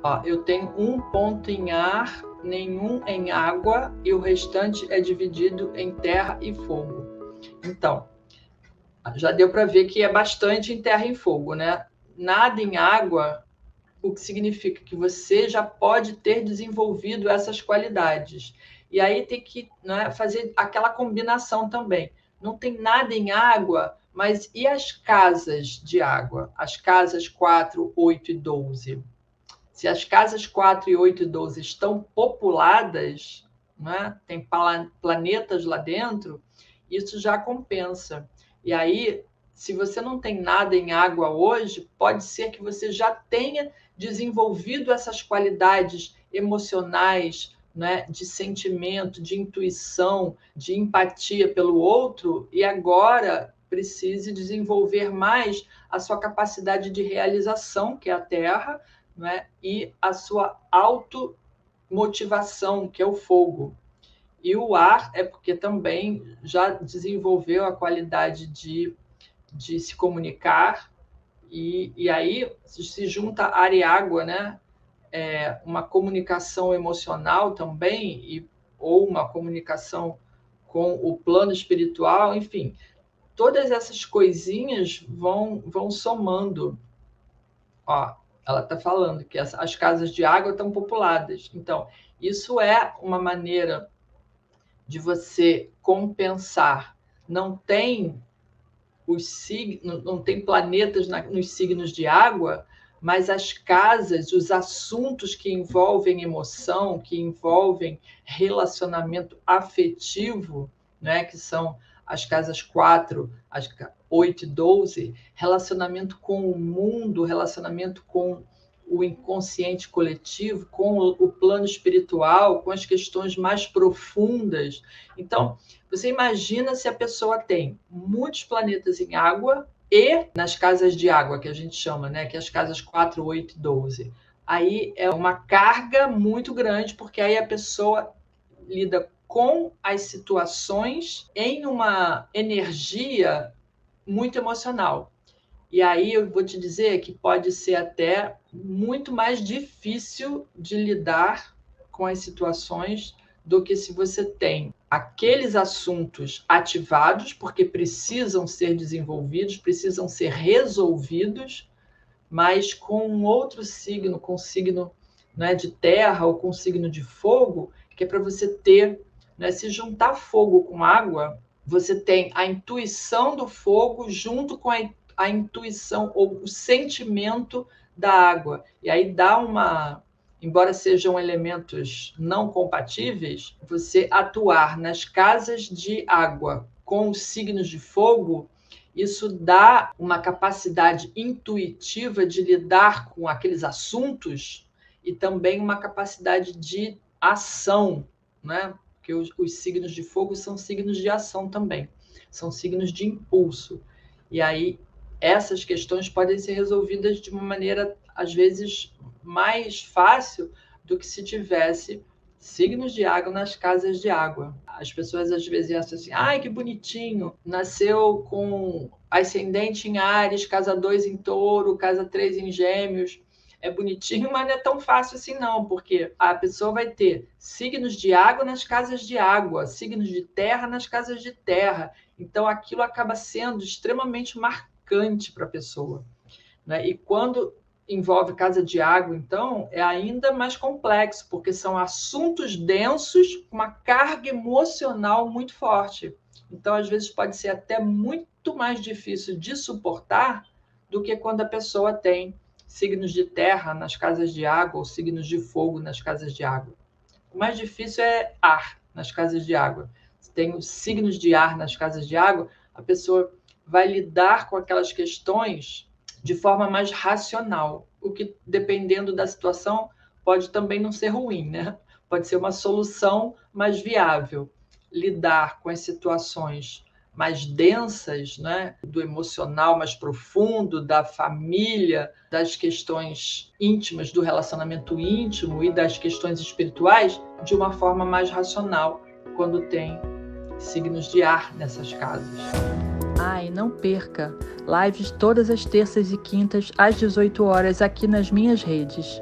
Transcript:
Ó, eu tenho um ponto em ar, nenhum em água, e o restante é dividido em terra e fogo. Então, já deu para ver que é bastante em terra e fogo, né? Nada em água, o que significa que você já pode ter desenvolvido essas qualidades. E aí tem que, né, fazer aquela combinação também. Não tem nada em água, mas e as casas de água? As casas 4, 8 e 12? Se as casas 4, 8 e 12 estão populadas, né, tem planetas lá dentro, isso já compensa. E aí, se você não tem nada em água hoje, pode ser que você já tenha desenvolvido essas qualidades emocionais, né, de sentimento, de intuição, de empatia pelo outro, e agora precise desenvolver mais a sua capacidade de realização, que é a Terra, né, e a sua automotivação, que é o fogo. E o ar é porque também já desenvolveu a qualidade de se comunicar, e aí se junta ar e água, né? Uma comunicação emocional também, ou uma comunicação com o plano espiritual, enfim, todas essas coisinhas vão somando. Ó, ela está falando que as casas de água estão populadas. Então, isso é uma maneira de você compensar. Não tem não tem planetas nos signos de água, mas as casas, os assuntos que envolvem emoção, que envolvem relacionamento afetivo, né, que são as casas 4, as 8 e 12, relacionamento com o mundo, relacionamento com o inconsciente coletivo, com o plano espiritual, com as questões mais profundas. Então, você imagina se a pessoa tem muitos planetas em água e nas casas de água, que a gente chama, né? Que é as casas 4, 8 e 12. Aí é uma carga muito grande, porque aí a pessoa lida com as situações em uma energia muito emocional. E aí eu vou te dizer que pode ser até muito mais difícil de lidar com as situações do que se você tem aqueles assuntos ativados, porque precisam ser desenvolvidos, precisam ser resolvidos, mas com um outro signo, com signo, né, de terra ou com signo de fogo, que é para você ter, né, se juntar fogo com água, você tem a intuição do fogo junto com a intuição ou o sentimento da água. E aí dá uma, embora sejam elementos não compatíveis, você atuar nas casas de água com os signos de fogo, isso dá uma capacidade intuitiva de lidar com aqueles assuntos e também uma capacidade de ação, né? Porque os signos de fogo são signos de ação também, são signos de impulso. E aí essas questões podem ser resolvidas de uma maneira, às vezes, mais fácil do que se tivesse signos de água nas casas de água. As pessoas às vezes acham assim, ai, que bonitinho, nasceu com ascendente em Áries, casa 2 em Touro, casa 3 em Gêmeos. É bonitinho, mas não é tão fácil assim não, porque a pessoa vai ter signos de água nas casas de água, signos de terra nas casas de terra. Então aquilo acaba sendo extremamente marcante para a pessoa, né? E quando envolve casa de água, então, é ainda mais complexo, porque são assuntos densos, com uma carga emocional muito forte. Então, às vezes, pode ser até muito mais difícil de suportar do que quando a pessoa tem signos de terra nas casas de água ou signos de fogo nas casas de água. O mais difícil é ar nas casas de água. Se tem os signos de ar nas casas de água, a pessoa vai lidar com aquelas questões de forma mais racional, o que, dependendo da situação, pode também não ser ruim, né? Pode ser uma solução mais viável. Lidar com as situações mais densas, né? Do emocional mais profundo, da família, das questões íntimas, do relacionamento íntimo e das questões espirituais, de uma forma mais racional, quando tem signos de ar nessas casas. Ai, não perca! Lives todas as terças e quintas às 18 horas aqui nas minhas redes.